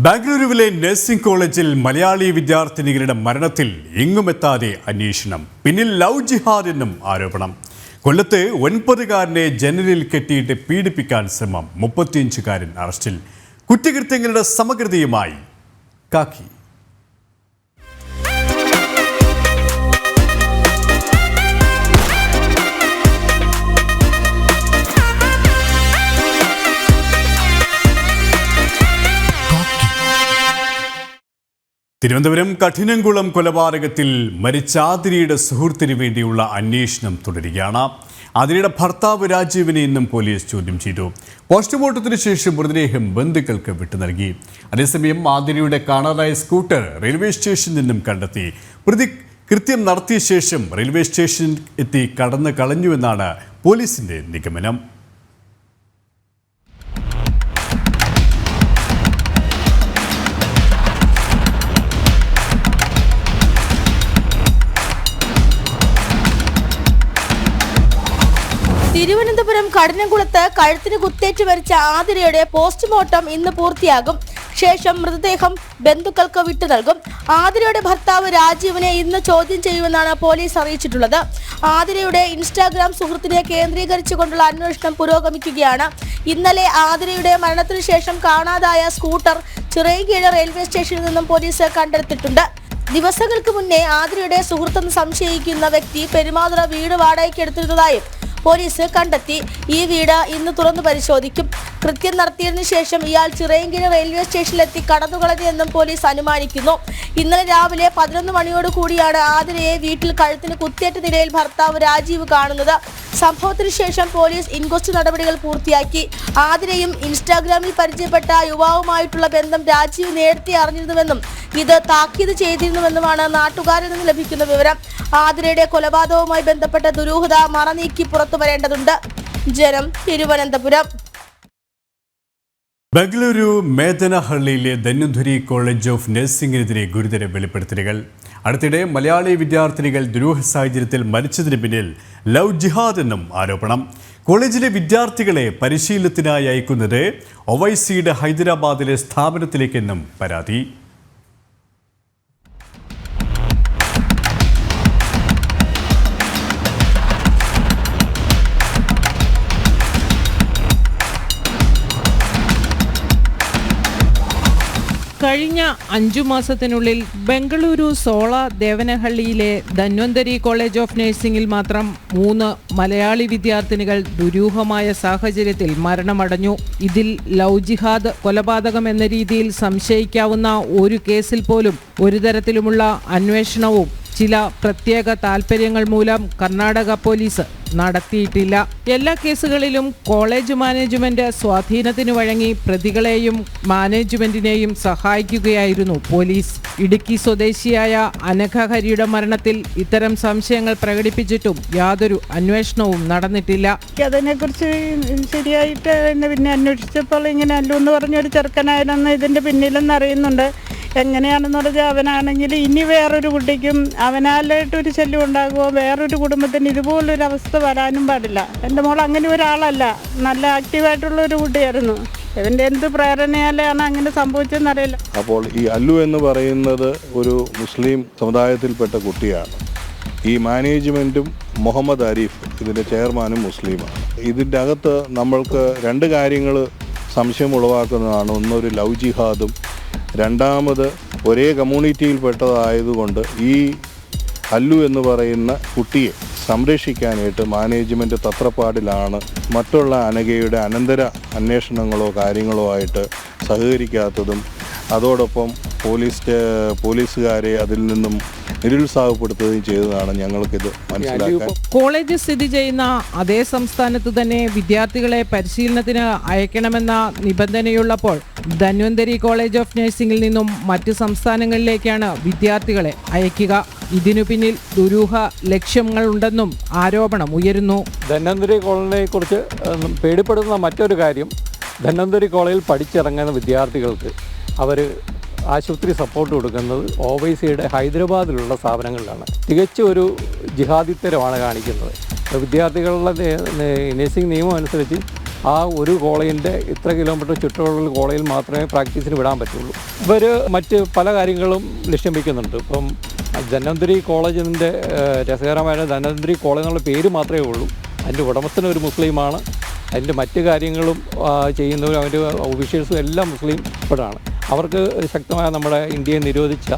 ബാംഗ്ലൂരുവിലെ nursing കോളേജിൽ മലയാളി വിദ്യാർത്ഥിനികളുടെ മരണത്തിൽ എങ്ങുമെത്താതെ അന്വേഷണം. പിന്നിൽ ലവ് ജിഹാദ് എന്നും ആരോപണം. കൊല്ലത്ത് 9കാരനെ ജനലിൽ കെട്ടിയിട്ട് പീഡിപ്പിക്കാൻ ശ്രമം. 35കാരൻ അറസ്റ്റിൽ. കുറ്റകൃത്യങ്ങളുടെ സമഗ്രതയുമായി കാക്കി. തിരുവനന്തപുരം കഠിനംകുളം കൊലപാതകത്തിൽ മരിച്ച ആതിരയുടെ സുഹൃത്തിനു വേണ്ടിയുള്ള അന്വേഷണം തുടരുകയാണ്. ആതിരയുടെ ഭർത്താവ് രാജീവിനെ ഇന്നും പോലീസ് ചോദ്യം ചെയ്തു. പോസ്റ്റ്മോർട്ടത്തിന് ശേഷം മൃതദേഹം ബന്ധുക്കൾക്ക് വിട്ടു നൽകി. അതേസമയം ആതിരയുടെ കാണാതായ സ്കൂട്ടർ റെയിൽവേ സ്റ്റേഷനിൽ നിന്നും കണ്ടെത്തി. പ്രതി കൃത്യം നടത്തിയ ശേഷം റെയിൽവേ സ്റ്റേഷനിൽ എത്തി കടന്നു കളഞ്ഞുവെന്നാണ് പോലീസിന്റെ നിഗമനം. തിരുവനന്തപുരം കഠിനംകുളത്ത് കഴുത്തിന് കുത്തേറ്റ് മരിച്ച ആതിരയുടെ പോസ്റ്റ്മോർട്ടം ഇന്ന് പൂർത്തിയാകും. ശേഷം മൃതദേഹം ബന്ധുക്കൾക്ക് വിട്ടു നൽകും. ആതിരയുടെ ഭർത്താവ് രാജീവിനെ ഇന്ന് ചോദ്യം ചെയ്യുമെന്നാണ് പോലീസ് അറിയിച്ചിട്ടുള്ളത്. ആതിരയുടെ ഇൻസ്റ്റാഗ്രാം സുഹൃത്തിനെ കേന്ദ്രീകരിച്ചുകൊണ്ടുള്ള അന്വേഷണം പുരോഗമിക്കുകയാണ്. ഇന്നലെ ആതിരയുടെ മരണത്തിനു ശേഷം കാണാതായ സ്കൂട്ടർ ചിറയൻകീഴ് റെയിൽവേ സ്റ്റേഷനിൽ നിന്നും പോലീസ് കണ്ടെടുത്തിട്ടുണ്ട്. ദിവസങ്ങൾക്ക് മുന്നേ ആതിരയുടെ സുഹൃത്തെന്ന് സംശയിക്കുന്ന വ്യക്തി പെരുമാതുറ വീട് വാടകയ്ക്ക് എടുത്തിരുന്നതായും പോലീസ് കണ്ടെത്തി. ഈ വീട് ഇന്ന് തുറന്നു പരിശോധിക്കും. കൃത്യം നടത്തിയതിനു ശേഷം ഇയാൾ ചിറയൻകീഴ് റെയിൽവേ സ്റ്റേഷനിലെത്തി കടന്നുകളഞ്ഞെന്നും പോലീസ് അനുമാനിക്കുന്നു. ഇന്നലെ രാവിലെ 11 മണിയോട് കൂടിയാണ് ആതിരയെ വീട്ടിൽ കഴുത്തിന് കുത്തേറ്റ നിലയിൽ ഭർത്താവ് രാജീവ് കാണുന്നത്. സംഭവത്തിനു ശേഷം പോലീസ് ഇൻക്വസ്റ്റ് നടപടികൾ പൂർത്തിയാക്കി. ആതിരയും ഇൻസ്റ്റാഗ്രാമിൽ പരിചയപ്പെട്ട യുവാവുമായിട്ടുള്ള ബന്ധം രാജീവ് നേരത്തെ അറിഞ്ഞിരുന്നുവെന്നും ഇത് താക്കീത് ചെയ്തിരുന്നുവെന്നുമാണ് നാട്ടുകാരിൽ നിന്ന് ലഭിക്കുന്ന വിവരം. ആതിരയുടെ കൊലപാതകവുമായി ബന്ധപ്പെട്ട ദുരൂഹത മറനീക്കി പുറത്തു വരേണ്ടതുണ്ട്. ജനം, തിരുവനന്തപുരം. ബംഗളൂരു മേദനഹള്ളിയിലെ ധന്വന്തരി കോളേജ് ഓഫ് നഴ്സിംഗിനെതിരെ ഗുരുതര വെളിപ്പെടുത്തലുകൾ. അടുത്തിടെ മലയാളി വിദ്യാർത്ഥിനികൾ ദുരൂഹ സാഹചര്യത്തിൽ മരിച്ചതിന് പിന്നിൽ ലവ് ജിഹാദ് എന്നും ആരോപണം. കോളേജിലെ വിദ്യാർത്ഥികളെ പരിശീലനത്തിനായി അയക്കുന്നത് ഒവൈസിയുടെ ഹൈദരാബാദിലെ സ്ഥാപനത്തിലേക്കെന്നും പരാതി. കഴിഞ്ഞ 5 മാസത്തിനുള്ളിൽ ബംഗളൂരു സോള ദേവനഹള്ളിയിലെ ധന്വന്തരി കോളേജ് ഓഫ് നഴ്സിംഗിൽ മാത്രം 3 മലയാളി വിദ്യാർത്ഥിനികൾ ദുരൂഹമായ സാഹചര്യത്തിൽ മരണമടഞ്ഞു. ഇതിൽ ലവ് ജിഹാദ് കൊലപാതകം എന്ന രീതിയിൽ സംശയിക്കാവുന്ന ഒരു കേസിൽ പോലും ഒരു തരത്തിലുമുള്ള അന്വേഷണവും ചില പ്രത്യേക താൽപ്പര്യങ്ങൾ മൂലം കർണാടക പോലീസ് നടത്തിയിട്ടില്ല. എല്ലാ കേസുകളിലും കോളേജ് മാനേജ്മെന്റ് സ്വാധീനത്തിന് വഴങ്ങി പ്രതികളെയും മാനേജ്മെന്റിനെയും സഹായിക്കുകയായിരുന്നു പോലീസ്. ഇടുക്കി സ്വദേശിയായ അനഘ ഹരിയുടെ മരണത്തിൽ ഇത്തരം സംശയങ്ങൾ പ്രകടിപ്പിച്ചിട്ടും യാതൊരു അന്വേഷണവും നടന്നിട്ടില്ല. അതിനെക്കുറിച്ച് ശരിയായിട്ട് പിന്നെ അന്വേഷിച്ചപ്പോൾ ഇങ്ങനെ അല്ലൂന്ന് പറഞ്ഞൊരു ചെറുക്കനായിരുന്നു ഇതിന്റെ പിന്നിലെന്ന് അറിയുന്നുണ്ട്. എങ്ങനെയാണെന്ന് പറഞ്ഞാൽ അവനാണെങ്കിൽ ഇനി വേറൊരു കുട്ടിക്കും അവനാലായിട്ടൊരു ശല്യം ഉണ്ടാകുമോ, വേറൊരു കുടുംബത്തിന് ഇതുപോലൊരു അവസ്ഥ വരാനും പാടില്ല. എൻ്റെ മോൾ അങ്ങനെ ഒരാളല്ല, നല്ല ആക്റ്റീവായിട്ടുള്ള ഒരു കുട്ടിയായിരുന്നു. ഇതിൻ്റെ എന്ത് പ്രേരണയാലാണ് അങ്ങനെ സംഭവിച്ചതെന്നറിയില്ല. അപ്പോൾ ഈ അല്ലു എന്ന് പറയുന്നത് ഒരു മുസ്ലിം സമുദായത്തിൽപ്പെട്ട കുട്ടിയാണ്. ഈ മാനേജ്മെൻറ്റും മുഹമ്മദ് ആരിഫ് ഇതിൻ്റെ ചെയർമാനും മുസ്ലിമാണ്. ഇതിൻ്റെ അകത്ത് നമ്മൾക്ക് 2 കാര്യങ്ങൾ സംശയം ഉളവാക്കുന്നതാണ്. ഒന്നൊരു ലവ് ജിഹാദും, രണ്ടാമത് ഒരേ കമ്മ്യൂണിറ്റിയിൽപ്പെട്ടതായതുകൊണ്ട് ഈ അല്ലു എന്ന് പറയുന്ന കുട്ടിയെ സംരക്ഷിക്കാനായിട്ട് മാനേജ്മെൻറ്റ് തത്രപ്പാടിലാണ്. മറ്റുള്ള അനഘയുടെ അനന്തര അന്വേഷണങ്ങളോ കാര്യങ്ങളോ ആയിട്ട് സഹകരിക്കാത്തതും അതോടൊപ്പം പോലീസുകാരെ അതിൽ നിന്നും നിരുത്സാഹപ്പെടുത്തുകയും ചെയ്തതാണ് ഞങ്ങൾക്കിത് മനസ്സിലാക്കാൻ. കോളേജ് സ്ഥിതി ചെയ്യുന്ന അതേ സംസ്ഥാനത്ത് തന്നെ വിദ്യാർത്ഥികളെ പരിശീലനത്തിന് അയക്കണമെന്ന നിബന്ധനയുള്ളപ്പോൾ ധന്വന്തരി കോളേജ് ഓഫ് നഴ്സിംഗിൽ നിന്നും മറ്റ് സംസ്ഥാനങ്ങളിലേക്കാണ് വിദ്യാർത്ഥികളെ അയക്കുക. ഇതിനു പിന്നിൽ ദുരൂഹ ലക്ഷ്യങ്ങളുണ്ടെന്നും ആരോപണം ഉയരുന്നു. ധന്വന്തരി കോളേജിനെക്കുറിച്ച് പേടിപ്പെടുത്തുന്ന മറ്റൊരു കാര്യം, ധന്വന്തരി കോളേജിൽ പഠിച്ചിറങ്ങുന്ന വിദ്യാർത്ഥികൾക്ക് അവർ ആശുപത്രി സപ്പോർട്ട് കൊടുക്കുന്നത് ഒവൈസിയുടെ ഹൈദരാബാദിലുള്ള സ്ഥാപനങ്ങളിലാണ്. തികച്ചും ഒരു ജിഹാദിത്തരമാണ് കാണിക്കുന്നത്. വിദ്യാർത്ഥികളുടെ നഴ്സിംഗ് നിയമം അനുസരിച്ച് ആ ഒരു കോളേജിൻ്റെ ഇത്ര കിലോമീറ്റർ ചുറ്റുമുള്ള കോളേജിൽ മാത്രമേ പ്രാക്ടീസിന് വിടാൻ പറ്റുള്ളൂ. ഇവർ മറ്റ് പല കാര്യങ്ങളും ലക്ഷ്യം വയ്ക്കുന്നുണ്ട്. ഇപ്പം ധന്വന്തരി കോളേജിൻ്റെ രസകരമായ ധന്വന്തരി കോളേജ് എന്നുള്ള പേര് മാത്രമേ ഉള്ളൂ. അതിൻ്റെ ഉടമസ്ഥൻ ഒരു മുസ്ലിമാണ്. അതിൻ്റെ മറ്റ് കാര്യങ്ങളും ചെയ്യുന്നവരും അതിൻ്റെ ഒഫീഷ്യൽസും എല്ലാം മുസ്ലിംപ്പെടാണ്. അവർക്ക് ശക്തമായ നമ്മുടെ ഇന്ത്യയെ നിരോധിച്ച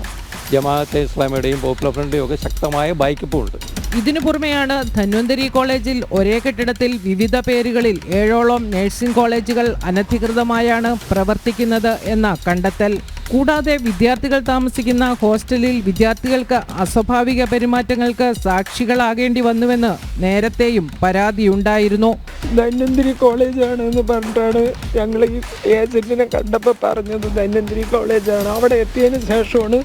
ജമാഅത്തെ ഇസ്ലാമിയുടെയും പോപ്പുലർ ഫ്രണ്ടിൻ്റെയും ഒക്കെ ശക്തമായ ബൈക്കപ്പുണ്ട്. ഇതിനു പുറമെയാണ് ധന്വന്തരി കോളേജിൽ ഒരേ കെട്ടിടത്തിൽ വിവിധ പേരുകളിൽ 7ഓളം നഴ്സിംഗ് കോളേജുകൾ അനധികൃതമായാണ് പ്രവർത്തിക്കുന്നത് എന്ന കണ്ടെത്തൽ. കൂടാതെ വിദ്യാർത്ഥികൾ താമസിക്കുന്ന ഹോസ്റ്റലിൽ വിദ്യാർത്ഥികൾക്ക് അസ്വാഭാവിക പെരുമാറ്റങ്ങൾക്ക് സാക്ഷികളാകേണ്ടി വന്നുവെന്ന് നേരത്തെയും പരാതിയുണ്ടായിരുന്നു. ധന്വന്തരി കോളേജാണ് എന്ന് പറഞ്ഞിട്ടാണ് ഞങ്ങൾ ഈ ഏജന്റിനെ കണ്ടപ്പോൾ പറഞ്ഞത്. ധന്വന്തരി കോളേജാണ്. അവിടെ എത്തിയതിന് ശേഷമാണ്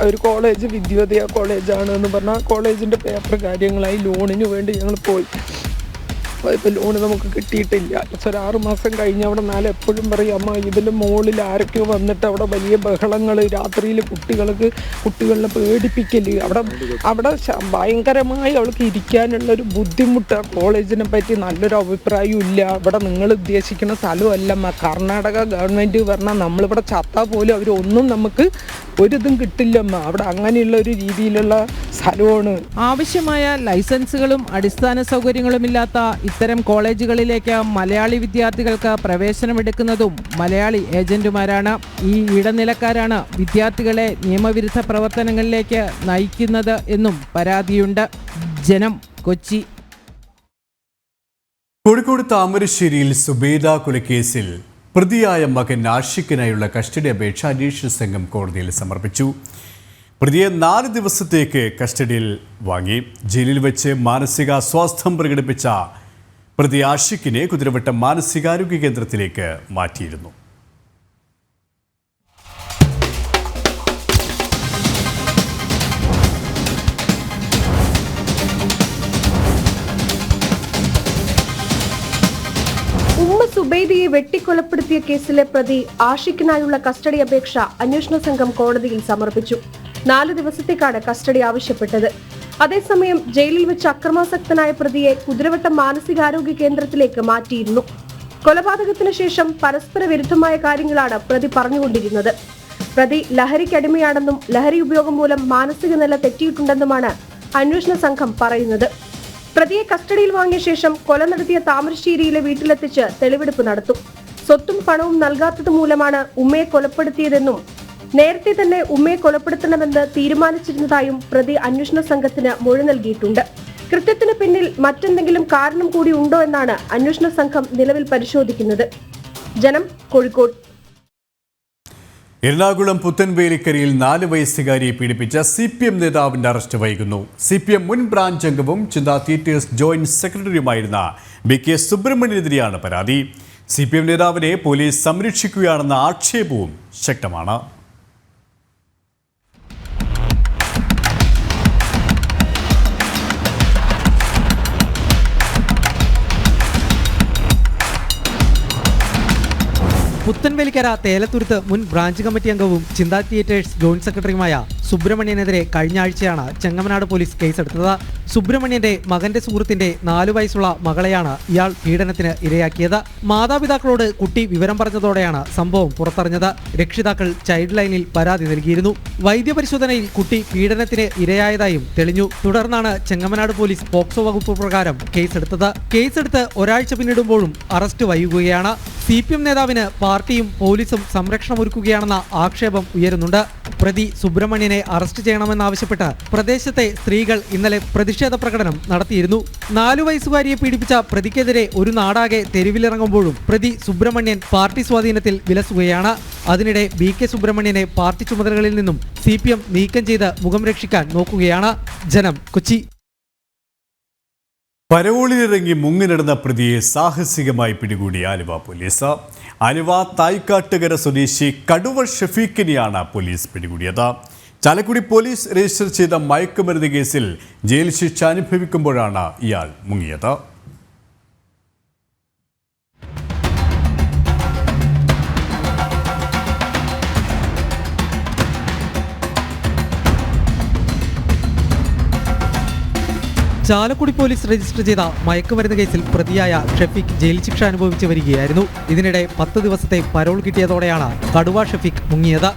ഒരു കോളേജ് വിദ്യോദയ കോളേജാണ് എന്ന് പറഞ്ഞാൽ കോളേജിൻ്റെ പേപ്പർ കാര്യങ്ങളായി ലോണിന് വേണ്ടി ഞങ്ങൾ പോയി. ഇപ്പോൾ ലോണ് നമുക്ക് കിട്ടിയിട്ടില്ല. ഒരു 6 മാസം കഴിഞ്ഞ് അവിടെ നാളെ എപ്പോഴും പറയും, അമ്മ ഇതിൻ്റെ മുകളിൽ ആരൊക്കെയോ വന്നിട്ട് അവിടെ വലിയ ബഹളങ്ങൾ, രാത്രിയിൽ കുട്ടികളെ പേടിപ്പിക്കൽ, അവിടെ ഭയങ്കരമായി അവൾക്ക് ഇരിക്കാനുള്ളൊരു ബുദ്ധിമുട്ട്. കോളേജിനെ പറ്റി നല്ലൊരു അഭിപ്രായവും ഇല്ല. ഇവിടെ നിങ്ങൾ ഉദ്ദേശിക്കുന്ന സ്ഥലമല്ലമ്മ. കർണാടക ഗവൺമെൻറ് പറഞ്ഞാൽ നമ്മളിവിടെ ചത്താൽ പോലും അവരൊന്നും നമുക്ക് ഒരിതും കിട്ടില്ലമ്മ. അവിടെ അങ്ങനെയുള്ള ഒരു രീതിയിലുള്ള സ്ഥലമാണ്. ആവശ്യമായ ലൈസൻസുകളും അടിസ്ഥാന സൗകര്യങ്ങളുമില്ലാത്ത ഇത്തരം കോളേജുകളിലേക്ക് മലയാളി വിദ്യാർത്ഥികൾക്ക് പ്രവേശനമെടുക്കുന്നതും മലയാളി ഏജന്റുമാരാണ്. ഈ ഇടനിലക്കാരാണ് വിദ്യാർത്ഥികളെ നിയമവിരുദ്ധ പ്രവർത്തനങ്ങളിലേക്ക് നയിക്കുന്നത് എന്നും പരാതിയുണ്ട്. ജനം, കൊച്ചി. കോഴിക്കോട് താമരശ്ശേരിയിൽ സുബൈദ കൊലക്കേസിൽ പ്രതിയായ മകൻ ആഷിഖിനായുള്ള കസ്റ്റഡി അപേക്ഷ അന്വേഷണ സംഘം കോടതിയിൽ സമർപ്പിച്ചു. പ്രതിയെ 4 ദിവസത്തേക്ക് കസ്റ്റഡിയിൽ വാങ്ങി. ജയിലിൽ വെച്ച് മാനസികാസ്വാസ്ഥ്യം പ്രകടിപ്പിച്ച പ്രതി ആഷിഖിനെ കുതിരവട്ടം മാനസികാരോഗ്യ കേന്ദ്രത്തിലേക്ക് മാറ്റിയിരുന്നു. സുബൈദയെ വെട്ടിക്കൊലപ്പെടുത്തിയ കേസിലെ പ്രതി ആഷിഖിനായുള്ള കസ്റ്റഡി അപേക്ഷ അന്വേഷണ സംഘം കോടതിയിൽ സമർപ്പിച്ചു. 4 ദിവസത്തേക്കാണ് കസ്റ്റഡി ആവശ്യപ്പെട്ടത്. അതേസമയം ജയിലിൽ വെച്ച് അക്രമാസക്തനായ പ്രതിയെ കുതിരവട്ടം മാനസികാരോഗ്യ കേന്ദ്രത്തിലേക്ക് മാറ്റിയിരുന്നു. കൊലപാതകത്തിന് ശേഷം പരസ്പര വിരുദ്ധമായ കാര്യങ്ങളാണ് പ്രതി പറഞ്ഞുകൊണ്ടിരുന്നത്. പ്രതി ലഹരിക്കടിമയാണെന്നും ലഹരി ഉപയോഗം മൂലം മാനസിക നില തെറ്റിയിട്ടുണ്ടെന്നുമാണ് അന്വേഷണ സംഘം പറയുന്നത്. പ്രതിയെ കസ്റ്റഡിയിൽ വാങ്ങിയ ശേഷം കൊല നടത്തിയ താമരശ്ശേരിയിലെ വീട്ടിലെത്തിച്ച് തെളിവെടുപ്പ് നടത്തും. സ്വത്തും പണവും നൽകാത്തത് മൂലമാണ് ഉമ്മയെ കൊലപ്പെടുത്തിയതെന്നും നേരത്തെ തന്നെ ഉമ്മയെ കൊലപ്പെടുത്തണമെന്ന് തീരുമാനിച്ചിരുന്നതായും പ്രതി അന്വേഷണ സംഘത്തിന് മൊഴി നൽകിയിട്ടുണ്ട്. കൃത്യത്തിന് പിന്നിൽ മറ്റെന്തെങ്കിലും കാരണം കൂടി ഉണ്ടോ എന്നാണ് അന്വേഷണ സംഘം നിലവിൽ പരിശോധിക്കുന്നത്. ജനം, കോഴിക്കോട്. എറണാകുളം പുത്തൻവേലിക്കരയിൽ 4 വയസ്സുകാരിയെ പീഡിപ്പിച്ച CPM നേതാവിന്റെ അറസ്റ്റ് വൈകുന്നു. CPM മുൻ ബ്രാഞ്ച് അംഗവും ചിന്താ തിയേറ്റേഴ്സ് ജോയിന്റ് സെക്രട്ടറിയുമായിരുന്ന BK സുബ്രഹ്മണ്യനെതിരെയാണ് പരാതി. CPM നേതാവിനെ പോലീസ് സംരക്ഷിക്കുകയാണെന്ന ആക്ഷേപവും ശക്തമാണ്. പുത്തൻവേലിക്കര തേലത്തുരുത്ത് മുൻ ബ്രാഞ്ച് കമ്മിറ്റി അംഗവും ചിന്താ തിയേറ്റേഴ്സ് ജോയിന്റ് സെക്രട്ടറിയുമായ സുബ്രഹ്മണ്യനെതിരെ കഴിഞ്ഞ ആഴ്ചയാണ് ചെങ്ങമനാട് പോലീസ് കേസെടുത്തത്. സുബ്രഹ്മണ്യന്റെ മകന്റെ സുഹൃത്തിന്റെ 4 വയസ്സുള്ള മകളെയാണ് ഇയാൾ പീഡനത്തിന് ഇരയാക്കിയത്. മാതാപിതാക്കളോട് കുട്ടി വിവരം പറഞ്ഞതോടെയാണ് സംഭവം പുറത്തറിഞ്ഞത്. രക്ഷിതാക്കൾ ചൈൽഡ് ലൈനിൽ പരാതി നൽകിയിരുന്നു. വൈദ്യപരിശോധനയിൽ കുട്ടി പീഡനത്തിന് ഇരയായതായും തെളിഞ്ഞു. തുടർന്നാണ് ചെങ്ങമനാട് പോലീസ് പോക്സോ വകുപ്പ് പ്രകാരം കേസെടുത്തത്. കേസെടുത്ത് ഒരാഴ്ച പിന്നിടുമ്പോഴും അറസ്റ്റ് വൈകുകയാണ്. CPM നേതാവിന് പാർട്ടിയും പോലീസും സംരക്ഷണമൊരുക്കുകയാണെന്ന ആക്ഷേപം ഉയരുന്നുണ്ട്. പ്രതി സുബ്രഹ്മണ്യനെ അറസ്റ്റ് ചെയ്യണമെന്നാവശ്യപ്പെട്ട് പ്രദേശത്തെ സ്ത്രീകൾ ഇന്നലെ പ്രതിഷേധ പ്രകടനം നടത്തിയിരുന്നു. 4 വയസ്സുകാരിയെ പീഡിപ്പിച്ച പ്രതിക്കെതിരെ ഒരു നാടാകെ തെരുവിലിറങ്ങുമ്പോഴും പ്രതി സുബ്രഹ്മണ്യൻ പാർട്ടി സ്വാധീനത്തിൽ വിലസുകയാണ്. അതിനിടെ BK സുബ്രഹ്മണ്യനെ പാർട്ടി ചുമതലകളിൽ നിന്നും CPM നീക്കം ചെയ്ത് മുഖം രക്ഷിക്കാൻ നോക്കുകയാണ്. ജനം, കൊച്ചി. പരോളിലിറങ്ങി മുങ്ങി നടന്ന പ്രതിയെ സാഹസികമായി പിടികൂടി ആലുവ പോലീസ്. ആലുവ തായ്ക്കാട്ടുകര സ്വദേശി കടുവ ഷഫീഖിനെയാണ് പോലീസ് പിടികൂടിയത്. ചാലക്കുടി പോലീസ് രജിസ്റ്റർ ചെയ്ത മയക്കുമരുന്ന് കേസിൽ ജയിൽ ശിക്ഷ അനുഭവിക്കുമ്പോഴാണ് ഇയാൾ മുങ്ങിയത്. ചാലക്കുടി പോലീസ് രജിസ്റ്റർ ചെയ്ത മയക്കുമരുന്ന് കേസിൽ പ്രതിയായ ഷഫീഖ് ജയിൽ ശിക്ഷ അനുഭവിച്ചു വരികയായിരുന്നു. ഇതിനിടെ 10 ദിവസത്തെ പരോൾ കിട്ടിയതോടെയാണ് കടുവ ഷഫീഖ് മുങ്ങിയത്.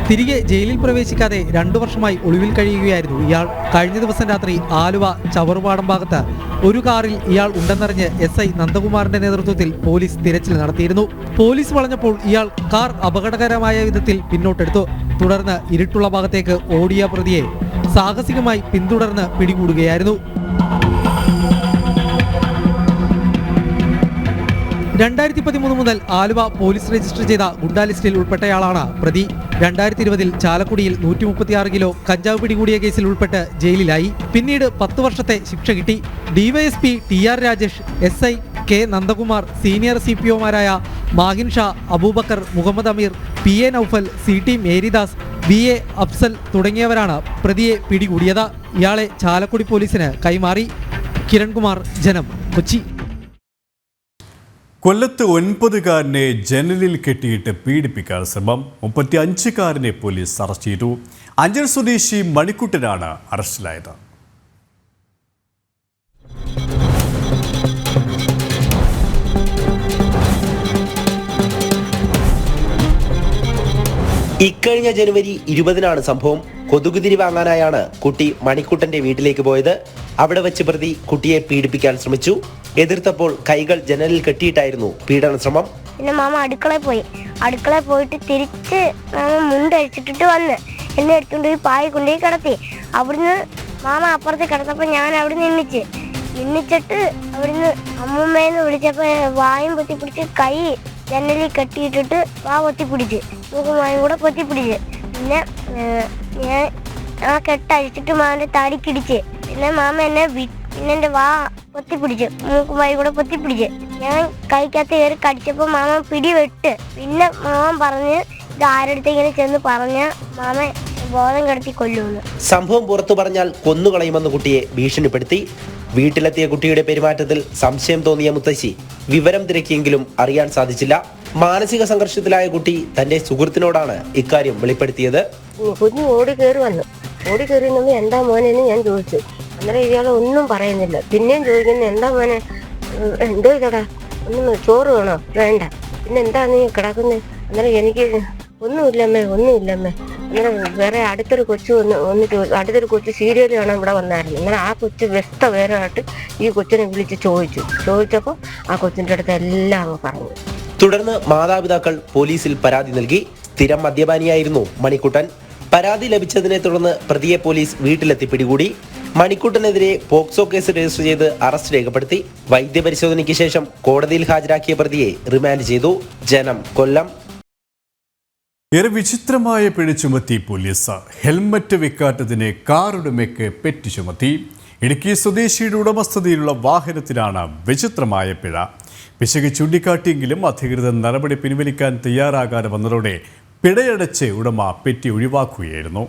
തിരികെ ജയിലിൽ പ്രവേശിക്കാതെ 2 വർഷമായി ഒളിവിൽ കഴിയുകയായിരുന്നു ഇയാൾ. കഴിഞ്ഞ ദിവസം രാത്രി ആലുവ ചവറുപാടം ഭാഗത്ത് ഒരു കാറിൽ ഇയാൾ ഉണ്ടെന്നറിഞ്ഞ് SI നന്ദകുമാറിന്റെ നേതൃത്വത്തിൽ പോലീസ് തിരച്ചിൽ നടത്തിയിരുന്നു. പോലീസ് വളഞ്ഞപ്പോൾ ഇയാൾ കാർ അപകടകരമായ വിധത്തിൽ പിന്നോട്ടെടുത്തു. തുടർന്ന് ഇരുട്ടുള്ള ഭാഗത്തേക്ക് ഓടിയ പ്രതിയെ സാഹസികമായി പിന്തുടർന്ന് പിടികൂടുകയായിരുന്നു. 2013 മുതൽ ആലുവ പോലീസ് രജിസ്റ്റർ ചെയ്ത ഗുണ്ടാ ലിസ്റ്റിൽ ഉൾപ്പെട്ടയാളാണ് പ്രതി. 2020 ചാലക്കുടിയിൽ 136 കിലോ കഞ്ചാവ് പിടികൂടിയ കേസിൽ ഉൾപ്പെട്ട് ജയിലിലായി. പിന്നീട് 10 വർഷത്തെ ശിക്ഷ കിട്ടി. DYSP TR Rajesh, SI K Nandakumar, senior CPOമാരായ Mahin Shah, Abubakar, Muhammad Ameer, PA Noufal, CT Marydas, BA Afsal തുടങ്ങിയവരാണ് പ്രതിയെ പിടികൂടിയത്. ഇയാളെ ചാലക്കുടി പോലീസിന് കൈമാറി. കിരൺകുമാർ, ജനം, കൊച്ചി. കൊല്ലത്ത് 9കാരനെ ജനലിൽ കെട്ടിയിട്ട് പീഡിപ്പിക്കാൻ ശ്രമം. 35കാരനെ പോലീസ് അറസ്റ്റ് ചെയ്തു. അഞ്ചൽ സ്വദേശി മണിക്കുട്ടനാണ് അറസ്റ്റിലായത്. ഇക്കഴിഞ്ഞ ജനുവരി 20-നാണ് സംഭവം. കൊതുകുതിരി വാങ്ങാനായാണ് കുട്ടി മണിക്കുട്ടന്റെ വീട്ടിലേക്ക് പോയത്. അവിടെ വെച്ച് പ്രതി കുട്ടിയെ പീഡിപ്പിക്കാൻ ശ്രമിച്ചു. എതിർത്തപ്പോൾ കൈകൾ ജനലിൽ കെട്ടിയിട്ടായിരുന്നു പീഡന ശ്രമം. പിന്നെ മാമ അടുക്കളയിൽ പോയിട്ട് തിരിച്ച് മാമ മുണ്ടഴിച്ചിട്ടിട്ട് വന്ന് എന്നെ എടുത്തുകൊണ്ട് പോയി പായ കൊണ്ടുപോയി കിടത്തി. അവിടുന്ന് മാമ അപ്പുറത്ത് കിടന്നപ്പോൾ ഞാൻ അവിടുന്ന് എണ്ണിച്ചിട്ട് അവിടുന്ന് അമ്മൂമ്മേന്ന് വിളിച്ചപ്പോൾ വായും പൊത്തിപ്പിടിച്ച് കൈ ജനലിൽ കെട്ടിയിട്ടിട്ട് വാ പൊത്തിപ്പിടിച്ച് മൂക്കുമായും കൂടെ പൊത്തിപ്പിടിച്ച്. പിന്നെ ഞാൻ ആ കെട്ടഴിച്ചിട്ട് മാമന്റെ താടിക്കിടിച്ച്. പിന്നെ മാമ എന്നെ പിന്നെ എൻ്റെ വാ പൊത്തിപ്പിടിച്ച് മൂക്കുമായി കൂടെ പൊത്തിപ്പിടിച്ച്. ഞാൻ കൈക്കകത്ത് കയറി കടിച്ചപ്പോൾ മാമ പിടിവെട്ട്. പിന്നെ മാമൻ പറഞ്ഞ് ഇത് ആരടുത്തെങ്കിലും ചെന്ന് പറഞ്ഞ മാമ ബോധം കിടത്തി കൊല്ലുമെന്ന്. സംഭവം പുറത്തു പറഞ്ഞാൽ കൊന്നുകളയുമെന്ന് കുട്ടിയെ ഭീഷണിപ്പെടുത്തി. വീട്ടിലെത്തിയ കുട്ടിയുടെ പെരുമാറ്റത്തിൽ സംശയം തോന്നിയ മുത്തശ്ശി വിവരം തിരക്കിയെങ്കിലും അറിയാൻ സാധിച്ചില്ല. മാനസിക സംഘർഷത്തിലായ കുട്ടി തന്റെ സുഹൃത്തിനോടാണ് ഇക്കാര്യം വെളിപ്പെടുത്തിയത്. കുഞ്ഞു ഓടി കയറി നമ്മൾ എന്താ മോനെന്ന് ഞാൻ ചോദിച്ചു. അന്നേരം ഇയാളെ ഒന്നും പറയുന്നില്ല. പിന്നെയും ചോദിക്കുന്നു എന്താ മോനെ, എന്തോ ഇതടാ, ഒന്നും ചോറ് വേണോ? വേണ്ട. പിന്നെ എന്താ നീ കിടക്കുന്നത്? അന്നേരം എനിക്ക് ഒന്നുമില്ലമ്മേ. അന്നേരം വേറെ അടുത്തൊരു കൊച്ചു അടുത്തൊരു കൊച്ചു സീരിയൽ കാണാൻ ഇവിടെ വന്നായിരുന്നു. അങ്ങനെ ആ കൊച്ചു വ്യസ്ത വേറെ ആയിട്ട് ഈ കൊച്ചിനെ വിളിച്ച് ചോദിച്ചപ്പോൾ ആ കൊച്ചിൻ്റെ അടുത്ത് എല്ലാം അങ്ങ് പറഞ്ഞു. തുടർന്ന് മാതാപിതാക്കൾ പോലീസിൽ പരാതി നൽകി. സ്ഥിരം മദ്യപാനിയായിരുന്നു മണിക്കുട്ടൻ. പരാതി ലഭിച്ചതിനെ തുടർന്ന് പ്രതിയെ പോലീസ് വീട്ടിലെത്തി പിടികൂടി. മണിക്കുട്ടനെതിരെ പോക്സോ കേസ് രജിസ്റ്റർ ചെയ്ത് അറസ്റ്റ് രേഖപ്പെടുത്തി. വൈദ്യപരിശോധനയ്ക്ക് ശേഷം കോടതിയിൽ ഹാജരാക്കിയ പ്രതിയെ റിമാൻഡ് ചെയ്തു. ജനം, കൊല്ലം. ഏറെ വിചിത്രമായ പിഴ ചുമത്തി പോലീസ്. ഹെൽമറ്റ് വെക്കാത്തതിന് കാറുടമയ്ക്ക് പെറ്റി ചുമത്തി. ഇടുക്കി സ്വദേശിയുടെ ഉടമസ്ഥതയിലുള്ള വാഹനത്തിനാണ് വിചിത്രമായ പിഴ. പിശക് ചൂണ്ടിക്കാട്ടിയെങ്കിലും അധികൃതർ നടപടി പിൻവലിക്കാൻ തയ്യാറാകാതെ വന്നതോടെ പിഴയടച്ച് ഉടമ പെറ്റി ഒഴിവാക്കുകയായിരുന്നു.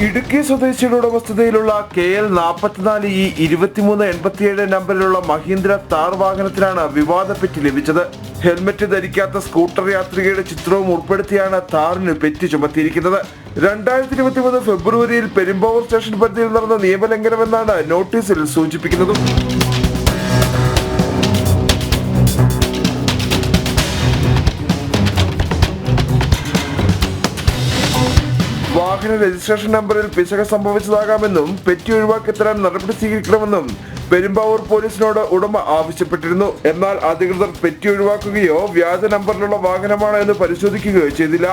ഇടുക്കി സ്വദേശിയുടെ ഉടമസ്ഥതയിലുള്ള KL 44E 2387 നമ്പറിലുള്ള മഹീന്ദ്ര താർ വാഹനത്തിനാണ് വിവാദ പെറ്റി ലഭിച്ചത്. ഹെൽമറ്റ് ധരിക്കാത്ത സ്കൂട്ടർ യാത്രികയുടെ ചിത്രവും ഉൾപ്പെടുത്തിയാണ് താറിന് പെറ്റി ചുമത്തിയിരിക്കുന്നത്. 2023 ഫെബ്രുവരിയിൽ പെരുമ്പാവൂർ സ്റ്റേഷൻ പരിധിയിൽ നടന്ന നിയമലംഘനമെന്നാണ് നോട്ടീസിൽ സൂചിപ്പിക്കുന്നത്. വാഹന രജിസ്ട്രേഷൻ നമ്പറിൽ പിശക് സംഭവിച്ചതാകാമെന്നും പെറ്റി ഒഴിവാക്കി തരാൻ നടപടി സ്വീകരിക്കണമെന്നും പെരുമ്പാവൂർ പോലീസിനോട് ഉടമ ആവശ്യപ്പെട്ടിരുന്നു. എന്നാൽ അധികൃതർ പെറ്റി ഒഴിവാക്കുകയോ വ്യാജ നമ്പറിലുള്ള വാഹനമാണോ എന്ന് പരിശോധിക്കുകയോ ചെയ്തില്ല.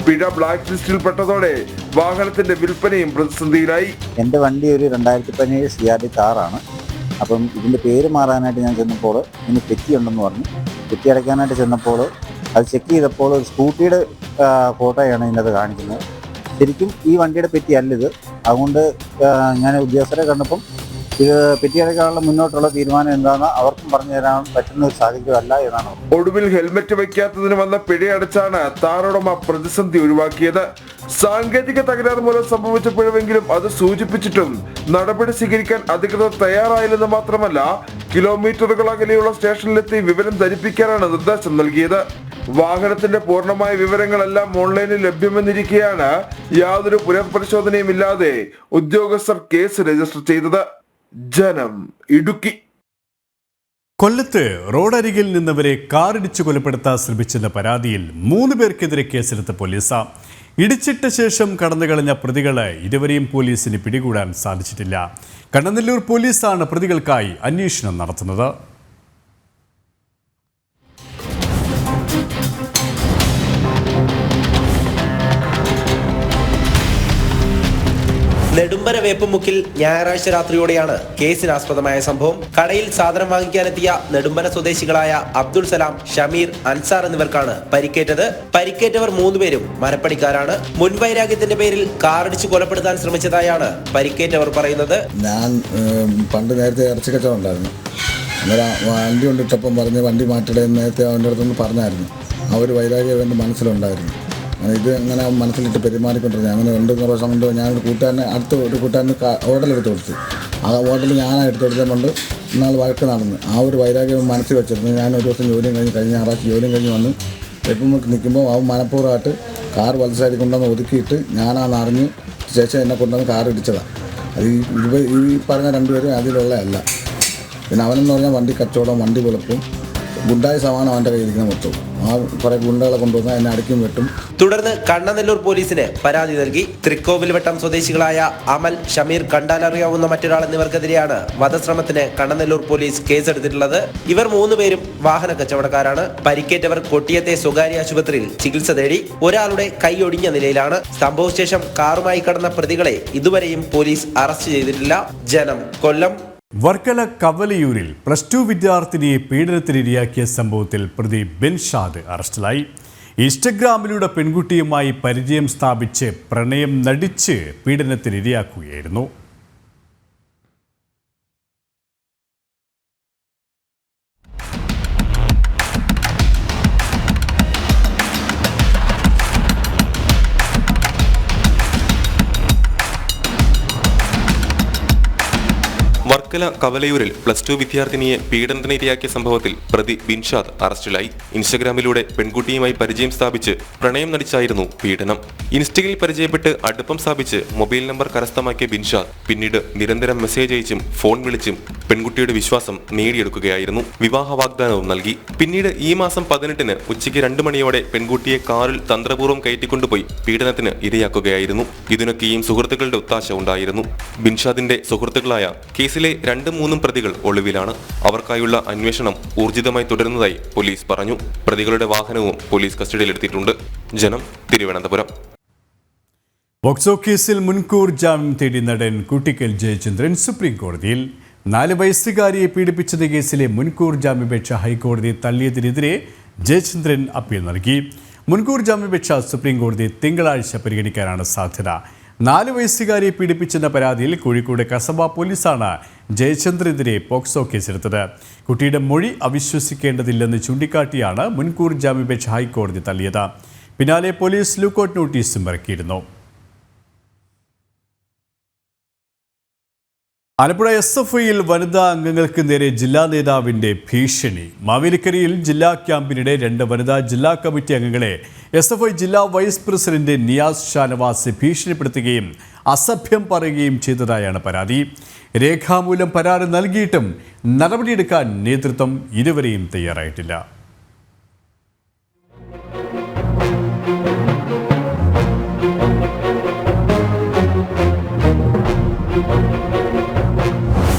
പിഴ ബ്ലാക്ക് ലിസ്റ്റിൽ പെട്ടതോടെ വാഹനത്തിന്റെ വിൽപ്പനയും പ്രതിസന്ധിയിലായി. എൻ്റെ വണ്ടി ഒരു 2017 CRD കാറാണ്. അപ്പം ഇതിൻ്റെ പേര് മാറാനായിട്ട് ഞാൻ ചെന്നപ്പോൾ ഇതിന് പെറ്റി ഉണ്ടെന്ന് പറഞ്ഞു. പെറ്റി അടയ്ക്കാനായിട്ട് ചെന്നപ്പോൾ അത് ചെക്ക് ചെയ്തപ്പോൾ ഒരു സ്കൂട്ടിയുടെ ഫോട്ടോയാണ് ഇതിനകത്ത് കാണിക്കുന്നത്. ശരിക്കും ഈ വണ്ടിയുടെ പെറ്റി അല്ലിത്. അതുകൊണ്ട് ഞാൻ ഉദ്യോഗസ്ഥരെ കണ്ടപ്പം ഇത് പെറ്റിയടക്കാനുള്ള മുന്നോട്ടുള്ള തീരുമാനം എന്താണെന്ന് അവർക്കും പറഞ്ഞു തരാൻ പറ്റുന്ന ഒരു സാഹചര്യമല്ല എന്നാണ്. ഒടുവിൽ ഹെൽമെറ്റ് വയ്ക്കാത്തതിന് വന്ന പിഴയടച്ചാണ് താറുടമ പ്രതിസന്ധി ഒഴിവാക്കിയത്. സാങ്കേതിക തകരാറ് മൂലം സംഭവിച്ച പിഴവെങ്കിലും അത് സൂചിപ്പിച്ചിട്ടും നടപടി സ്വീകരിക്കാൻ അധികൃതർ തയ്യാറായില്ലെന്ന് മാത്രമല്ല, കിലോമീറ്ററുകൾ അകലെയുള്ള സ്റ്റേഷനിലെത്തി വിവരം ധരിപ്പിക്കാനാണ് നിർദ്ദേശം നൽകിയത്. വാഹനത്തിന്റെ പൂർണ്ണമായ വിവരങ്ങളെല്ലാം ഓൺലൈനിൽ ലഭ്യമെന്നിരിക്കെയാണ് യാതൊരു പുനഃപരിശോധനയും ഇല്ലാതെ ഉദ്യോഗസ്ഥർ കേസ് രജിസ്റ്റർ ചെയ്തത്. ജനം, ഇടുക്കി. കൊല്ലത്ത് റോഡരികിൽ നിന്നവരെ കാറിടിച്ചു കൊലപ്പെടുത്താൻ ശ്രമിച്ചെന്ന പരാതിയിൽ 3 പേർക്കെതിരെ കേസെടുത്ത പോലീസ്. ഇടിച്ചിട്ട ശേഷം കടന്നുകളഞ്ഞ പ്രതികളെ ഇതുവരെയും പോലീസിന് പിടികൂടാൻ സാധിച്ചിട്ടില്ല. കണ്ണനല്ലൂർ പോലീസാണ് പ്രതികൾക്കായി അന്വേഷണം നടത്തുന്നത്. നെടുമ്പന വേപ്പമുക്കിൽ ഞായറാഴ്ച രാത്രിയോടെയാണ് കേസിനാസ്പദമായ സംഭവം. കടയിൽ സാധനം വാങ്ങിക്കാനെത്തിയ നെടുമ്പന സ്വദേശികളായ അബ്ദുൾ സലാം, ഷമീർ, അൻസാർ എന്നിവർക്കാണ് പരിക്കേറ്റത്. പരിക്കേറ്റവർ 3 പേരും മരപ്പണിക്കാരാണ്. മുൻവൈരാഗ്യത്തിന്റെ പേരിൽ കാറിടിച്ച് കൊലപ്പെടുത്താൻ ശ്രമിച്ചതായാണ് പരിക്കേറ്റവർ പറയുന്നത്. ഞാൻ പണ്ട് നേരത്തെ ഇറച്ചി കച്ചവടം ഉണ്ടായിരുന്നു. അന്നേരം വണ്ടി കൊണ്ടിട്ടപ്പം പറഞ്ഞ് വണ്ടി മാറ്റിടെ നേരത്തെ അവൻ്റെ അടുത്തൊന്ന് പറഞ്ഞായിരുന്നു. ആ ഒരു വൈരാഗ്യം എൻ്റെ മനസ്സിലുണ്ടായിരുന്നു. ഇത് അങ്ങനെ മനസ്സിലിട്ട് പെരുമാറിക്കൊണ്ടിരുന്നത്. അങ്ങനെ 2 വർഷം കൊണ്ട് ഞാനൊരു കൂട്ടുകാരനെ ഒരു കൂട്ടുകാരന് ഹോട്ടലെടുത്ത് കൊടുത്തു. ആ ഹോട്ടൽ ഞാനാണ് എടുത്ത് കൊടുത്തതുകൊണ്ട് ഇന്നാൾ വഴക്ക് നടന്നു. ആ ഒരു വൈരാഗ്യം മനസ്സിൽ വെച്ചിരുന്നു. ഞാൻ ഒരു ദിവസം കഴിഞ്ഞ ഞായറാഴ്ച ജോലിയും കഴിഞ്ഞ് വന്ന് വെപ്പുമുക്ക് നിൽക്കുമ്പോൾ അവൻ മനഃപൂർവ്വമായിട്ട് കാർ വലസൈഡിൽ കൊണ്ടുവന്ന് ഒതുക്കിയിട്ട് ഞാനാണെന്ന് അറിഞ്ഞ് ശേഷം എന്നെ കൊണ്ടുവന്ന് കാർ ഇടിച്ചതാണ്. അത് ഈ പറഞ്ഞ 2 പേരും അതിലുള്ളതല്ല. പിന്നെ അവനെന്ന് പറഞ്ഞാൽ വണ്ടി കച്ചവടം, വണ്ടി വെളുപ്പും, ഗുണ്ടായ സമാനം അവൻ്റെ കയ്യിരിക്കുന്ന മൊത്തം. ആ കുറേ ഗുണ്ടകളെ കൊണ്ടുവന്നാൽ എന്നെ അടിക്കും വെട്ടും. തുടർന്ന് കണ്ണനല്ലൂർ പോലീസിന് പരാതി നൽകി. തൃക്കോവിൽവട്ടം സ്വദേശികളായ അമൽ, ഷമീർ, കണ്ടാലറിയാവുന്ന മറ്റൊരാൾ എന്നിവർക്കെതിരെയാണ് വധശ്രമത്തിന് കണ്ണനല്ലൂർ പോലീസ് കേസെടുത്തിട്ടുള്ളത്. ഇവർ 3 പേരും വാഹന കച്ചവടക്കാരാണ്. പരിക്കേറ്റവർ കൊട്ടിയത്തെ സ്വകാര്യ ആശുപത്രിയിൽ ചികിത്സ തേടി. ഒരാളുടെ കൈ ഒടിഞ്ഞ നിലയിലാണ്. സംഭവശേഷം കാറുമായി കടന്ന പ്രതികളെ ഇതുവരെയും പോലീസ് അറസ്റ്റ് ചെയ്തിട്ടില്ല. ജനം, കൊല്ലം. വർക്കല കവലയൂരിൽ +2 വിദ്യാർത്ഥിനിയെ പീഡനത്തിനിരയാക്കിയ സംഭവത്തിൽ പ്രതി ബിൻഷാദ് അറസ്റ്റിലായി. ഇൻസ്റ്റഗ്രാമിലൂടെ പെൺകുട്ടിയുമായി പരിചയം സ്ഥാപിച്ച് പ്രണയം നടിച്ച് പീഡനത്തിനിരയാക്കുകയായിരുന്നു. വർക്കല കവലയൂരിൽ +2 വിദ്യാർത്ഥിനിയെ പീഡനത്തിനിരയാക്കിയ സംഭവത്തിൽ പ്രതി ബിൻഷാദ് അറസ്റ്റിലായി. ഇൻസ്റ്റഗ്രാമിലൂടെ പെൺകുട്ടിയുമായി പരിചയം സ്ഥാപിച്ച് പ്രണയം നടിച്ചായിരുന്നു പീഡനം. ഇൻസ്റ്റയിൽ പരിചയപ്പെട്ട് അടുപ്പം സ്ഥാപിച്ച് മൊബൈൽ നമ്പർ കരസ്ഥമാക്കിയ ബിൻഷാദ് പിന്നീട് നിരന്തരം മെസ്സേജ് അയച്ചും ഫോൺ വിളിച്ചും പെൺകുട്ടിയുടെ വിശ്വാസം നേടിയെടുക്കുകയായിരുന്നു. വിവാഹ വാഗ്ദാനവും നൽകി. പിന്നീട് ഈ മാസം 18-ന് ഉച്ചയ്ക്ക് 2 മണിയോടെ പെൺകുട്ടിയെ കാറിൽ തന്ത്രപൂർവ്വം കയറ്റിക്കൊണ്ടുപോയി പീഡനത്തിന് ഇരയാക്കുകയായിരുന്നു. ഇതിനൊക്കെയും സുഹൃത്തുക്കളുടെ ഒത്താശ ഉണ്ടായിരുന്നു. ബിൻഷാദിന്റെ സുഹൃത്തുക്കളായ കേസിലെ 2-3 പ്രതികൾ ഒളിവിലാണ്. അവർക്കായുള്ള അന്വേഷണം ഊർജിതമായി തുടരുന്നതായി പോലീസ് പറഞ്ഞു. പ്രതികളുടെ വാഹനവും പോലീസ് കസ്റ്റഡിയിലെടുത്തിട്ടുണ്ട്. ജനം, തിരുവനന്തപുരം. പോക്സോ കേസിൽ മുൻകൂർ ജാമ്യം തേടി നടൻ കുട്ടിക്കൽ ജയചന്ദ്രൻ സുപ്രീം കോടതിയിൽ. 4 വയസ്സുകാരിയെ പീഡിപ്പിച്ചത് കേസിലെ മുൻകൂർ ജാമ്യാപേക്ഷ ഹൈക്കോടതി തള്ളിയതിനെതിരെ ജയചന്ദ്രൻ അപ്പീൽ നൽകി. മുൻകൂർ ജാമ്യാപേക്ഷ സുപ്രീം കോടതി തിങ്കളാഴ്ച പരിഗണിക്കാനാണ് സാധ്യത. 4 വയസ്സുകാരിയെ പീഡിപ്പിച്ചെന്ന പരാതിയിൽ കോഴിക്കോട് കസബ പോലീസാണ് ജയചന്ദ്രനെതിരെ പോക്സോ കേസെടുത്തത്. കുട്ടിയുടെ മൊഴി അവിശ്വസിക്കേണ്ടതില്ലെന്ന് ചൂണ്ടിക്കാട്ടിയാണ് മുൻകൂർ ജാമ്യാപേക്ഷ ഹൈക്കോടതി തള്ളിയത്. പിന്നാലെ പോലീസ് ലുക്കൌട്ട് നോട്ടീസും ഇറക്കിയിരുന്നു. ആലപ്പുഴ SFIയിൽ വനിതാ അംഗങ്ങൾക്ക് നേരെ ജില്ലാ നേതാവിൻ്റെ ഭീഷണി. മാവേലിക്കരയിൽ ജില്ലാ ക്യാമ്പിനിടെ 2 വനിതാ ജില്ലാ കമ്മിറ്റി അംഗങ്ങളെ SFI ജില്ലാ വൈസ് പ്രസിഡന്റ് നിയാസ് ഷാനവാസ് ഭീഷണിപ്പെടുത്തുകയും അസഭ്യം പറയുകയും ചെയ്തതായാണ് പരാതി. രേഖാമൂലം പരാതി നൽകിയിട്ടും നടപടിയെടുക്കാൻ നേതൃത്വം ഇതുവരെയും തയ്യാറായിട്ടില്ല.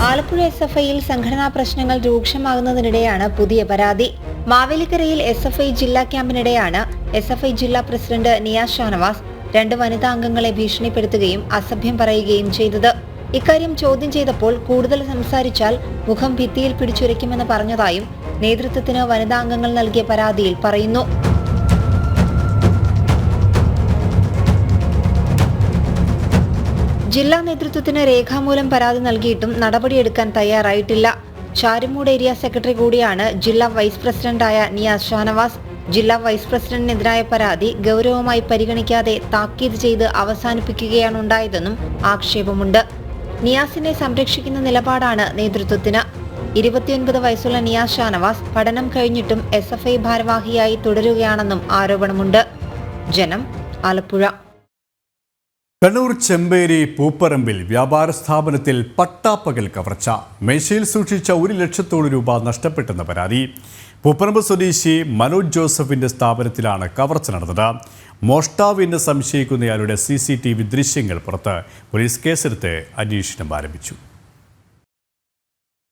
ആലപ്പുഴ SFIയിൽ സംഘടനാ പ്രശ്നങ്ങൾ രൂക്ഷമാകുന്നതിനിടെയാണ് പുതിയ പരാതി. മാവേലിക്കരയിൽ SFI ജില്ലാ ക്യാമ്പിനിടെയാണ് SFI ജില്ലാ പ്രസിഡന്റ് നിയാസ് ഷാനവാസ് 2 വനിതാ അംഗങ്ങളെ ഭീഷണിപ്പെടുത്തുകയും അസഭ്യം പറയുകയും ചെയ്തത്. ഇക്കാര്യം ചോദ്യം ചെയ്തപ്പോൾ കൂടുതൽ സംസാരിച്ചാൽ മുഖം ഭിത്തിയിൽ പിടിച്ചുരയ്ക്കുമെന്ന് പറഞ്ഞതായും നേതൃത്വത്തിന് വനിതാ അംഗങ്ങൾ നൽകിയ പരാതിയിൽ പറയുന്നു. ജില്ലാ നേതൃത്വത്തിന് രേഖാമൂലം പരാതി നൽകിയിട്ടും നടപടിയെടുക്കാൻ തയ്യാറായിട്ടില്ല. ചാരുമൂട് ഏരിയ സെക്രട്ടറി കൂടിയാണ് ജില്ലാ വൈസ് പ്രസിഡന്റായ നിയാസ് ഷാനവാസ്. ജില്ലാ വൈസ് പ്രസിഡന്റിനെതിരായ പരാതി ഗൗരവമായി പരിഗണിക്കാതെ താക്കീത് ചെയ്ത് അവസാനിപ്പിക്കുകയാണ് ഉണ്ടായതെന്നും ആക്ഷേപമുണ്ട്. നിയാസിനെ സംരക്ഷിക്കുന്ന നിലപാടാണ് നേതൃത്വത്തിന്. 29 വയസ്സുള്ള നിയാസ് ഷാനവാസ് പഠനം കഴിഞ്ഞിട്ടും SFI ഭാരവാഹിയായി തുടരുകയാണെന്നും ആരോപണമുണ്ട്. ജനം, ആലപ്പുഴ. കണ്ണൂർ ചെമ്പേരി പൂപ്പറമ്പിൽ വ്യാപാര സ്ഥാപനത്തിൽ പട്ടാപ്പകൽ കവർച്ച. മേശയിൽ സൂക്ഷിച്ച 1 ലക്ഷത്തോളം രൂപ നഷ്ടപ്പെട്ടെന്ന പരാതി. പൂപ്പറമ്പ് സ്വദേശി മനോജ് ജോസഫിന്റെ സ്ഥാപനത്തിലാണ് കവർച്ച നടന്നത്. മോഷ്ടാവ് എന്ന് സംശയിക്കുന്നയാളുടെ CCTV ദൃശ്യങ്ങൾ പുറത്ത്. പോലീസ് കേസെടുത്ത് അന്വേഷണം ആരംഭിച്ചു.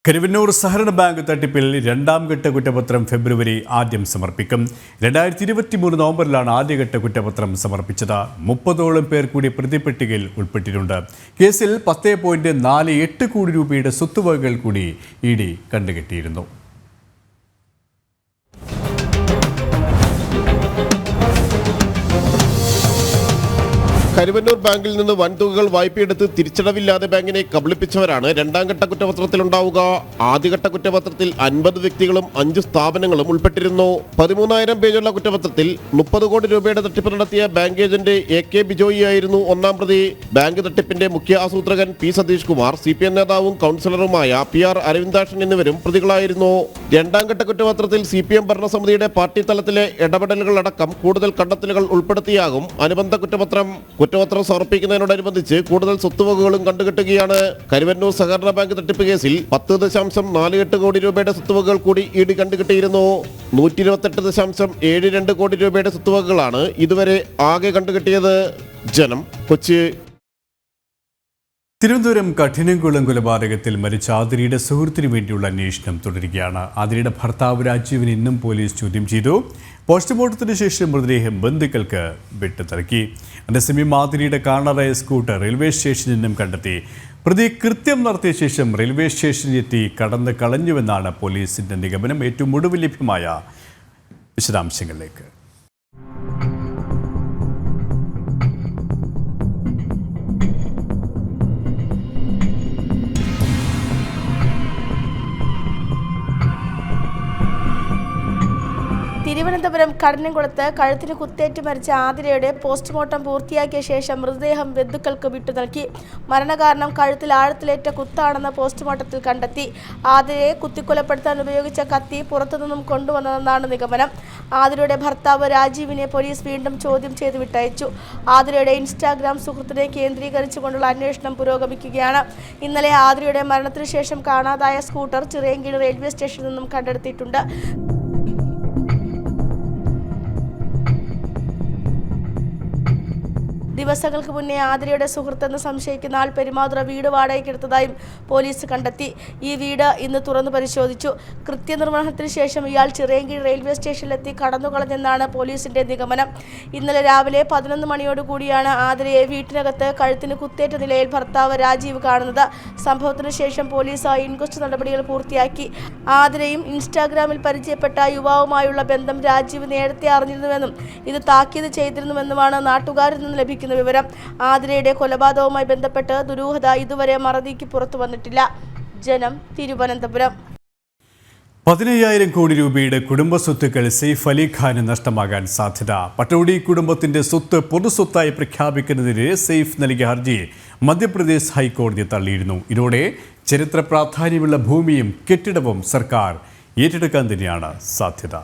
കരുവന്നൂർ സഹകരണ ബാങ്ക് തട്ടിപ്പിൽ 2ാം ഘട്ട കുറ്റപത്രം ഫെബ്രുവരി ആദ്യം സമർപ്പിക്കും. 2023 നവംബറിലാണ് ആദ്യഘട്ട കുറ്റപത്രം സമർപ്പിച്ചത്. 30ഓളം പേർ കൂടി പ്രതിപട്ടികയിൽ ഉൾപ്പെട്ടിട്ടുണ്ട്. കേസിൽ 10.48 കോടി രൂപയുടെ സ്വത്തുവകകൾ കൂടി ED കണ്ടുകെട്ടിയിരുന്നു. കരുവന്നൂർ ബാങ്കിൽ നിന്ന് വൻതുകകൾ വായ്പയെടുത്ത് തിരിച്ചടവില്ലാതെ ബാങ്കിനെ കബളിപ്പിച്ചവരാണ് 2ാം ഘട്ട കുറ്റപത്രത്തിലുണ്ടാവുക. ആദ്യഘട്ട കുറ്റപത്രത്തിൽ 50 വ്യക്തികളും 5 സ്ഥാപനങ്ങളും ഉൾപ്പെട്ടിരുന്നു. 13,000 പേജുള്ള കുറ്റപത്രത്തിൽ 30 കോടി രൂപയുടെ തട്ടിപ്പ് നടത്തിയ ബാങ്ക് ഏജന്റ് AK ബിജോയി ആയിരുന്നു 1ാം പ്രതി. ബാങ്ക് തട്ടിപ്പിന്റെ മുഖ്യ ആസൂത്രകൻ P സതീഷ് കുമാർ, CPM നേതാവും കൗൺസിലറുമായ PR അരവിന്ദാക്ഷൻ എന്നിവരും പ്രതികളായിരുന്നു. 2ാം ഘട്ട കുറ്റപത്രത്തിൽ CPM ഭരണസമിതിയുടെ പാർട്ടി തലത്തിലെ ഇടപെടലുകളടക്കം കൂടുതൽ കണ്ടെത്തലുകൾ ഉൾപ്പെടുത്തിയാകും അനുബന്ധ കുറ്റപത്രം. കുറ്റപത്രം സമർപ്പിക്കുന്നതിനോടനുബന്ധിച്ച് കൂടുതൽ സ്വത്തുവകകളും കണ്ടുകെട്ടുകയാണ്. കരുവന്നൂർ സഹകരണ ബാങ്ക് തട്ടിപ്പ് കേസിൽ 10.48 കോടി രൂപയുടെ സ്വത്തുവകകൾ കൂടി ED കണ്ടുകെട്ടിയിരുന്നു. 128.72 കോടി രൂപയുടെ സ്വത്തുവകകളാണ് ഇതുവരെ ആകെ കണ്ടുകെട്ടിയത്. ജനം, കൊച്ചി. തിരുവനന്തപുരം കഠിനംകുളം കൊലപാതകത്തിൽ മരിച്ച ആതിരയുടെ സുഹൃത്തിനു വേണ്ടിയുള്ള അന്വേഷണം തുടരുകയാണ്. ആതിരയുടെ ഭർത്താവ് രാജീവിനെ ഇന്നും പോലീസ് ചോദ്യം ചെയ്തു. പോസ്റ്റ്മോർട്ടത്തിന് ശേഷം മൃതദേഹം ബന്ധുക്കൾക്ക് വിട്ടുനൽകി. അതേസമയം ആതിരയുടെ കാണാതായ സ്കൂട്ടർ റെയിൽവേ സ്റ്റേഷനിൽ നിന്നും കണ്ടെത്തി. പ്രതി കൃത്യം നടത്തിയ ശേഷം റെയിൽവേ സ്റ്റേഷനിലെത്തി കടന്നു കളഞ്ഞുവെന്നാണ് പോലീസിന്റെ നിഗമനം. ഏറ്റവും ഒടുവിൽ ലഭ്യമായ വിശദാംശങ്ങളിലേക്ക്. തിരുവനന്തപുരം കഠിനംകുളത്ത് കഴുത്തിന് കുത്തേറ്റ് മരിച്ച ആതിരയുടെ പോസ്റ്റ്മോർട്ടം പൂർത്തിയാക്കിയ ശേഷം മൃതദേഹം ബന്ധുക്കൾക്ക് വിട്ടു നൽകി. മരണകാരണം കഴുത്തിൽ ആഴത്തിലേറ്റ കുത്താണെന്ന് പോസ്റ്റ്മോർട്ടത്തിൽ കണ്ടെത്തി. ആതിരയെ കുത്തിക്കൊലപ്പെടുത്താൻ ഉപയോഗിച്ച കത്തി പുറത്തുനിന്നും കൊണ്ടുവന്നതെന്നാണ് നിഗമനം. ആതിരയുടെ ഭർത്താവ് രാജീവിനെ പോലീസ് വീണ്ടും ചോദ്യം ചെയ്ത് വിട്ടയച്ചു. ആതിരയുടെ ഇൻസ്റ്റാഗ്രാം സുഹൃത്തിനെ കേന്ദ്രീകരിച്ചുകൊണ്ടുള്ള അന്വേഷണം പുരോഗമിക്കുകയാണ്. ഇന്നലെ ആതിരയുടെ മരണത്തിന് ശേഷം കാണാതായ സ്കൂട്ടർ ചിറയൻകീഴ് റെയിൽവേ സ്റ്റേഷനിൽ നിന്നും കണ്ടെടുത്തിട്ടുണ്ട്. ദിവസങ്ങൾക്ക് മുന്നേ ആതിരയുടെ സുഹൃത്തെന്ന് സംശയിക്കുന്ന ആൾ പെരുമാതുറ വീട് വാടകയ്ക്കെടുത്തതായും പോലീസ് കണ്ടെത്തി. ഈ വീട് ഇന്ന് തുറന്നു പരിശോധിച്ചു. കൃത്യനിർവഹണത്തിന് ശേഷം ഇയാൾ ചിറയൻകീഴ് റെയിൽവേ സ്റ്റേഷനിലെത്തി കടന്നുകളഞ്ഞെന്നാണ് പോലീസിന്റെ നിഗമനം. ഇന്നലെ രാവിലെ 11 മണിയോടുകൂടിയാണ് ആതിരയെ വീട്ടിനകത്ത് കഴുത്തിന് കുത്തേറ്റ നിലയിൽ ഭർത്താവ് രാജീവ് കാണുന്നത്. സംഭവത്തിന് ശേഷം പോലീസ് ഇൻക്വസ്റ്റ് നടപടികൾ പൂർത്തിയാക്കി. ആതിരയും ഇൻസ്റ്റാഗ്രാമിൽ പരിചയപ്പെട്ട യുവാവുമായുള്ള ബന്ധം രാജീവ് നേരത്തെ അറിഞ്ഞിരുന്നുവെന്നും ഇത് താക്കീത് ചെയ്തിരുന്നുവെന്നുമാണ് നാട്ടുകാരിൽ നിന്ന് ലഭിക്കുന്നത് വിവരം. ആതിരയുടെ കൊലപാതകവുമായി ബന്ധപ്പെട്ട് ദുരൂഹത ഇതുവരെ മറനീക്കി പുറത്തു വന്നിട്ടില്ല. ജനം, തിരുവനന്തപുരം. 15,000 കോടി രൂപയുടെ കുടുംബ സ്വത്തുക്കൾ സെയ്ഫ് അലി ഖാന് നഷ്ടമാകാൻ സാധ്യത. പട്ടോടി കുടുംബത്തിന്റെ സ്വത്ത് പൊതുസ്വത്തായി പ്രഖ്യാപിക്കുന്നതിനെതിരെ സെയ്ഫ് നൽകിയ ഹർജി മധ്യപ്രദേശ് ഹൈക്കോടതി തള്ളിയിരുന്നു. ഇതോടെ ചരിത്ര പ്രാധാന്യമുള്ള ഭൂമിയും കെട്ടിടവും സർക്കാർ ഏറ്റെടുക്കാൻ തന്നെയാണ് സാധ്യത.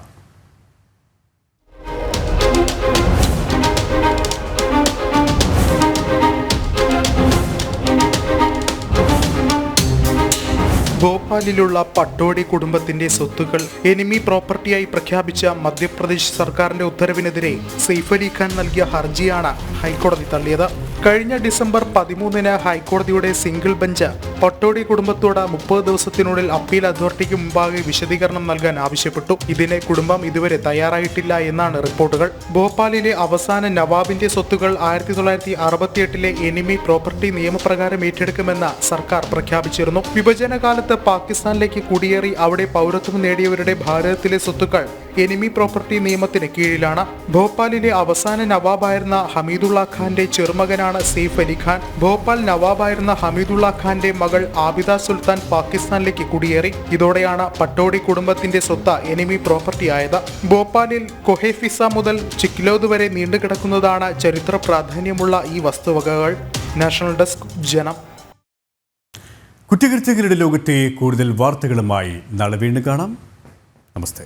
ഭോപ്പാലിലുള്ള പട്ടോടി കുടുംബത്തിന്റെ സ്വത്തുക്കൾ എനിമി പ്രോപ്പർട്ടിയായി പ്രഖ്യാപിച്ച മധ്യപ്രദേശ് സർക്കാരിന്റെ ഉത്തരവിനെതിരെ സെയ്ഫ് അലി ഖാൻ നൽകിയ ഹർജിയാണ് ഹൈക്കോടതി തള്ളിയത്. കഴിഞ്ഞ ഡിസംബർ 13-ന് ഹൈക്കോടതിയുടെ സിംഗിൾ ബെഞ്ച് പട്ടോടി കുടുംബത്തോട് 30 ദിവസത്തിനുള്ളിൽ അപ്പീൽ അതോറിറ്റിക്ക് മുമ്പാകെ വിശദീകരണം നൽകാൻ ആവശ്യപ്പെട്ടു. ഇതിനെ കുടുംബം ഇതുവരെ തയ്യാറായിട്ടില്ല എന്നാണ് റിപ്പോർട്ടുകൾ. ഭോപ്പാലിലെ അവസാന നവാബിന്റെ സ്വത്തുക്കൾ 1968-ലെ എനിമി പ്രോപ്പർട്ടി നിയമപ്രകാരം ഏറ്റെടുക്കുമെന്ന് സർക്കാർ പ്രഖ്യാപിച്ചിരുന്നു. വിഭജന കാലത്ത് പാകിസ്ഥാനിലേക്ക് കുടിയേറി അവിടെ പൗരത്വം നേടിയവരുടെ ഭാരതത്തിലെ സ്വത്തുക്കൾ എനിമി പ്രോപ്പർട്ടി നിയമത്തിന് കീഴിലാണ്. ഭോപ്പാലിലെ അവസാന നവാബായിരുന്ന ഹമീദുള്ള ഖാന്റെ ചെറുമകനാണ് സെയ്ഫ് അലി ഖാൻ. ഭോപ്പാൽ നവാബായിരുന്ന ഹമീദുള്ള ഖാന്റെ മകൾ ആബിദ സുൽത്താൻ പാകിസ്ഥാനിലേക്ക് കുടിയേറി. ഇതോടെയാണ് പട്ടോടി കുടുംബത്തിന്റെ സ്വത്ത് എനിമി പ്രോപ്പർട്ടി ആയത്. ഭോപ്പാലിൽ കൊഹേഫിസ മുതൽ ചിക്ലോദ് വരെ നീണ്ടുകിടക്കുന്നതാണ് ചരിത്ര പ്രാധാന്യമുള്ള ഈ വസ്തുവകകൾ. നാഷണൽ ഡെസ്ക്, ജനം. കുറ്റകൃത്യങ്ങളുടെ ലോകത്തെ കൂടുതൽ വാർത്തകളുമായി നാളെ വീണ്ടും കാണാം. നമസ്തേ.